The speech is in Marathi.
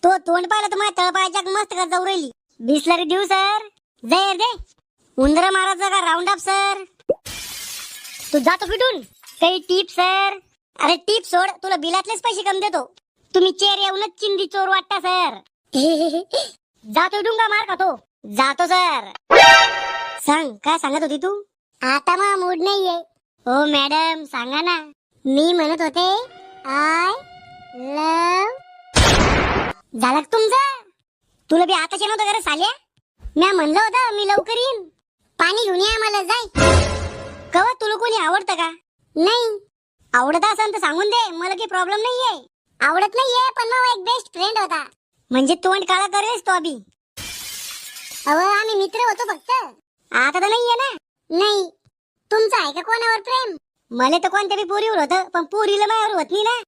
तो तोंड पाहिलं तर माझ्या तळपायाच्या मस्त का जाऊ राहिली. बिस्लरी देऊ सर? जय दे. उंदरा मारायचं का राऊंड अप सर? तू जातो कुठून? काही टिप सर? अरे टिप सोड, तुला बिलातलेच पैसे कम देतो. तुम्ही चेर येऊनच चिंदी चोर वाटता सर. जातो डुंगा मार खातो. जातो सर. सांग काय सांगत होती तू? आता मग मूड नाहीये. हो मॅडम सांगा ना. मी म्हणत होते आय लव. झालं का तुमचं? तुला बी आताच नव्हतं घरात साल्या. मी म्हणलं होतं मी लवकर येईन. पाणी घेऊन ये मला जाय. कवा तुला कोणी आवडतं का? नाही. आवडत असेल तर सांगून दे, मला काही प्रॉब्लेम नाहीये. आवडत नाहीये पण मग एक बेस्ट फ्रेंड होता. म्हणजे तोंड काळा करेस तो अभि. अहो आम्ही मित्र होतो फक्त. आता तर नाहीये ना? नाही. तुमचं आहे का कोणावर प्रेम? मला तर कोणत्या बी पोरीवर होतं, पण पोरीला माझ्यावर होत नाही ना.